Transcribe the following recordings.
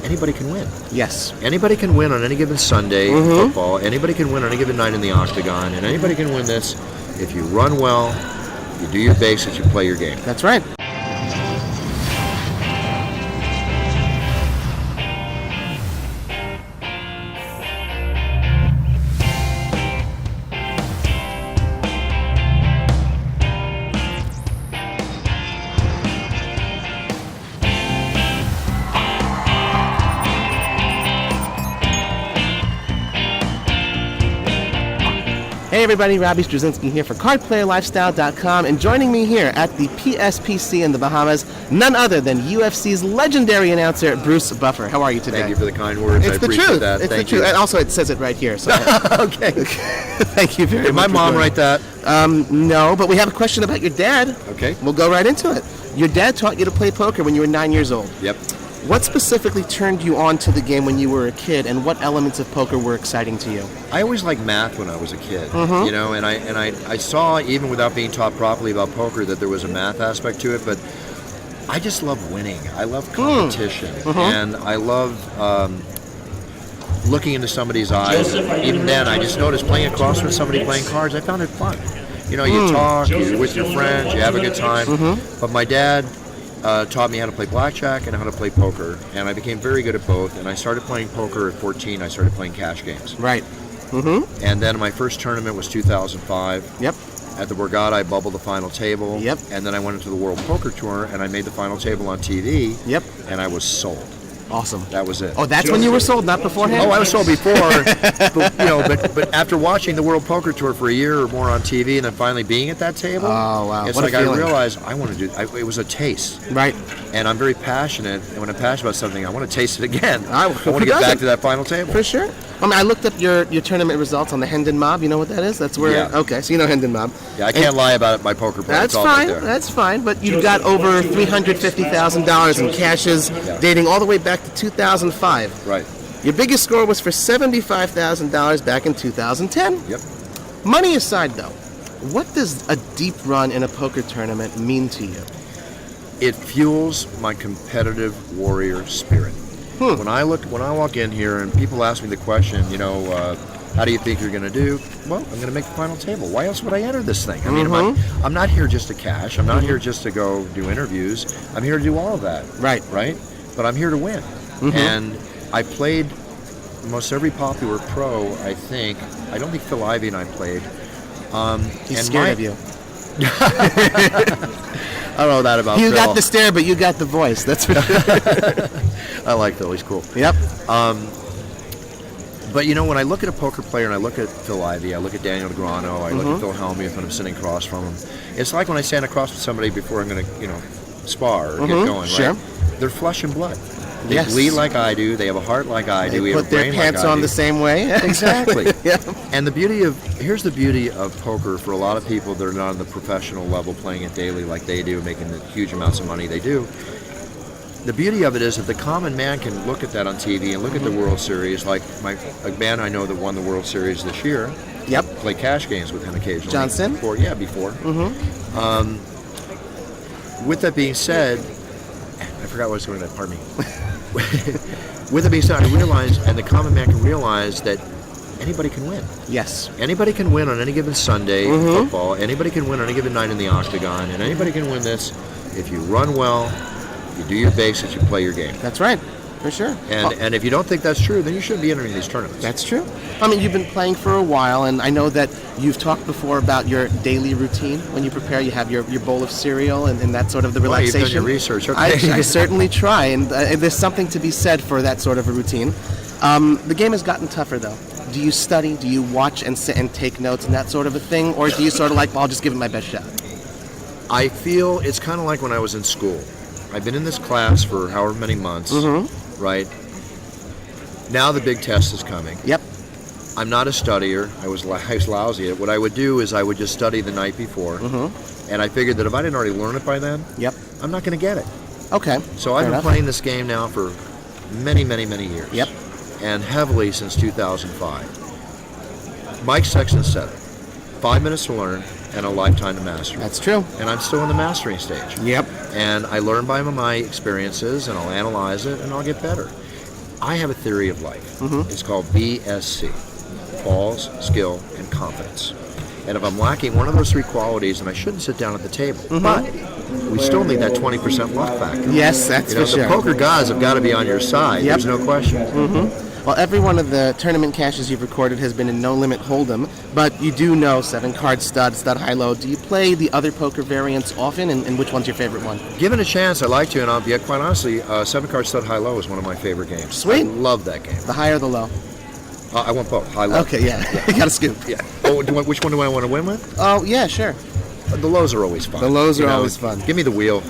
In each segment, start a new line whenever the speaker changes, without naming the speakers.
anybody can win.
Yes.
Anybody can win on any given Sunday in football. Anybody can win on any given night in the octagon. And anybody can win this if you run well, you do your basics, you play your game.
That's right. Hey everybody, Robbie Straczynski here for CardPlayerLifestyle.com, and joining me here at the PSPC in the Bahamas, none other than UFC's legendary announcer, Bruce Buffer. How are you today?
Thank you for the kind words.
It's
I
the
appreciate
truth.
that.
It's
Thank
the truth.
you.
And also, it says it right here. So
okay.
Thank you very
Did
much.
my mom write that?
No, but we have a question about your dad.
Okay.
We'll go right into it. Your dad taught you to play poker when you were 9 years old.
Yep.
What specifically turned you on to the game when you were a kid, and what elements of poker were exciting to you?
I always liked math when I was a kid, you know, and I saw, even without being taught properly about poker, that there was a math aspect to it, but I just love winning. I love competition, and I love looking into somebody's eyes. Even then, I just noticed playing across from somebody playing cards, I found it fun. You know, you talk, you're with your friends, you have a good time, but my dad taught me how to play blackjack and how to play poker, and I became very good at both. And I started playing poker at 14. I started playing cash games.
Right.
And then my first tournament was 2005.
Yep.
At the Borgata, I bubbled the final table.
Yep.
And then I went into the World Poker Tour, and I made the final table on TV.
Yep.
And I was sold.
Awesome.
That was it.
Oh, that's when you were sold, not beforehand?
Oh, I was sold before, but after watching the World Poker Tour for a year or more on TV, and then finally being at that table, it's
what
like
a
I
feeling.
realized I want to do. It was a taste,
Right.
and I'm very passionate. And when I'm passionate about something, I want to taste it again. I want
who
to get back
doesn't?
to that final table.
For sure. I mean, I looked up your tournament results on the Hendon Mob. You know what that is? That's where.
Yeah.
Okay, so you know Hendon Mob.
Yeah, I can't lie about my poker play.
That's
It's all
fine.
right there.
That's fine. But you've got over $350,000 in cashes, dating all the way back to 2005.
Right.
Your biggest score was for $75,000 back in 2010.
Yep.
Money aside, though, what does a deep run in a poker tournament mean to you?
It fuels my competitive warrior spirit. When I walk in here and people ask me the question, how do you think you're going to do? Well, I'm going to make the final table. Why else would I enter this thing? I mean, I'm not here just to cash. I'm not here just to go do interviews. I'm here to do all of that.
Right.
Right? But I'm here to win. And I played almost every popular pro, I think. I don't think Phil Ivey and I played.
He's scared of you.
I don't know that about
You
Phil.
got the stare, but you got the voice. That's what.
I like Phil. He's cool.
Yep.
But when I look at a poker player and I look at Phil Ivey, I look at Daniel Negreanu, I look at Phil Hellmuth when I'm sitting across from him. It's like when I stand across with somebody before I'm going to, spar or get going,
sure.
right? They're flesh and blood. They
Yes.
bleed like I do. They have a heart like I do. We
Put
have a
their
brain
pants
like I
on
do.
the same way.
Exactly.
Yeah.
And here's the beauty of poker for a lot of people that are not on the professional level playing it daily like they do, making the huge amounts of money they do. The beauty of it is that the common man can look at that on TV and look at the World Series, like a man I know that won the World Series this year.
Yep.
Play cash games with him occasionally.
Johnson?
Before. With that being said, I forgot what I was going to say. Pardon me. With that being said, I realize, and the common man can realize that anybody can win.
Yes.
Anybody can win on any given Sunday in football. Anybody can win on any given night in the octagon, and anybody can win this if you run well, you do your basics, you play your game.
That's right. For sure.
And if you don't think that's true, then you shouldn't be entering these tournaments.
That's true. I mean, you've been playing for a while, and I know that you've talked before about your daily routine. When you prepare, you have your bowl of cereal and that's sort of the relaxation.
You've done your research. Okay.
I certainly try, and there's something to be said for that sort of a routine. The game has gotten tougher, though. Do you study? Do you watch and sit and take notes and that sort of a thing? Or do you sort of like, well, I'll just give it my best shot?
I feel it's kind of like when I was in school. I've been in this class for however many months, right? Now the big test is coming.
Yep.
I'm not a studier. I was lousy at it. What I would do is I would just study the night before, and I figured that if I didn't already learn it by then, I'm not going to get it.
Okay.
So I've been playing this game now for many, many, many years.
Yep.
And heavily since 2005. Mike Sexton said it. 5 minutes to learn and a lifetime to master.
That's true.
And I'm still in the mastering stage.
Yep.
And I learn by my experiences, and I'll analyze it, and I'll get better. I have a theory of life. It's called BSC, balls, skill, and confidence. And if I'm lacking one of those three qualities, then I shouldn't sit down at the table. But we still need that 20% luck factor.
Yes, that's for
The
sure.
poker gods have got to be on your side.
Yep.
There's no question.
Well, every one of the tournament cashes you've recorded has been in no limit hold'em, but you do know 7-card stud, stud high-low. Do you play the other poker variants often, and which one's your favorite one?
Given a chance, I like to, and I'll be quite honestly, 7-card stud high-low is one of my favorite games.
Sweet.
I love that game.
The high or the low?
I want both, high-low.
Okay, yeah. You got a scoop.
Yeah. Oh, which one do I want to win with?
Oh, yeah, sure.
The lows are always fun.
The lows are always fun.
Give me the wheel.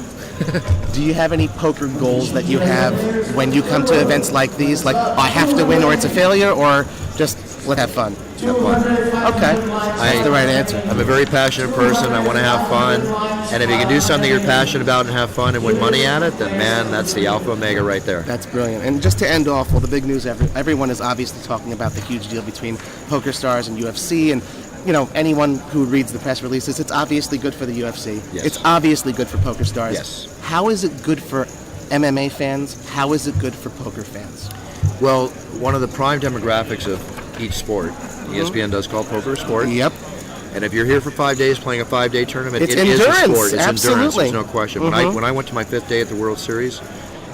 Do you have any poker goals that you have when you come to events like these? Like, I have to win or it's a failure, or just let's have fun?
Have fun.
Okay. That's the right answer.
I'm a very passionate person. I want to have fun. And if you can do something you're passionate about and have fun and win money at it, then, man, that's the alpha omega right there.
That's brilliant. And just to end off, well, the big news, everyone is obviously talking about the huge deal between PokerStars and UFC, and anyone who reads the press releases, it's obviously good for the UFC.
Yes.
It's obviously good for PokerStars.
Yes.
How is it good for MMA fans? How is it good for poker fans?
Well, one of the prime demographics of each sport, ESPN does call poker a sport.
Yep.
And if you're here for 5 days playing a 5-day tournament,
It's
it is a
endurance,
sport. It's
absolutely.
endurance. There's no question. When I went to my 5th day at the World Series,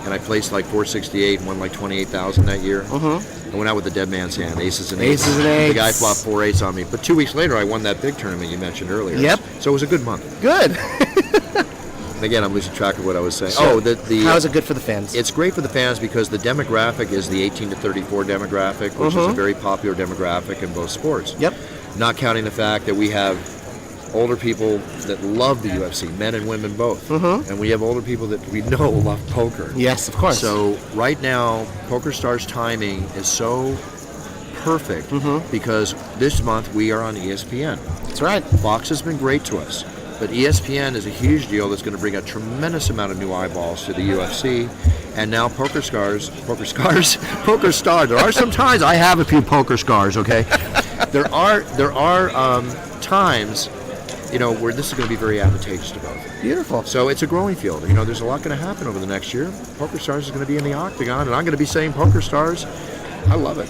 and I placed like 468 and won like 28,000 that year, I went out with the dead man's hand, aces and eights.
Aces and eights.
The guy flopped 4 eights on me. But 2 weeks later, I won that big tournament you mentioned earlier.
Yep.
So it was a good month.
Good.
And again, I'm losing track of what I was saying.
Sure.
Oh,
How is it good for the fans?
It's great for the fans because the demographic is the 18 to 34 demographic, which is a very popular demographic in both sports.
Yep.
Not counting the fact that we have older people that love the UFC, men and women both. And we have older people that we know love poker.
Yes, of course.
So right now, PokerStars timing is so perfect because this month we are on ESPN.
That's right.
Fox has been great to us, but ESPN is a huge deal that's going to bring a tremendous amount of new eyeballs to the UFC. And now PokerStars. There are some times I have a few poker scars. Okay, there are times, where this is going to be very advantageous to both.
Beautiful.
So it's a growing field. There's a lot going to happen over the next year. PokerStars is going to be in the octagon, and I'm going to be saying PokerStars. I love it.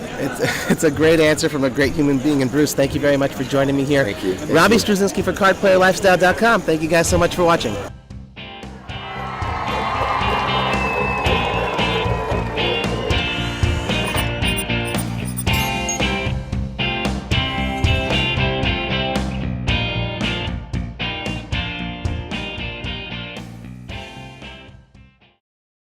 It's a great answer from a great human being. And Bruce, thank you very much for joining me here.
Thank you.
Robbie Struzinski for CardPlayerLifestyle.com. Thank you guys so much for watching.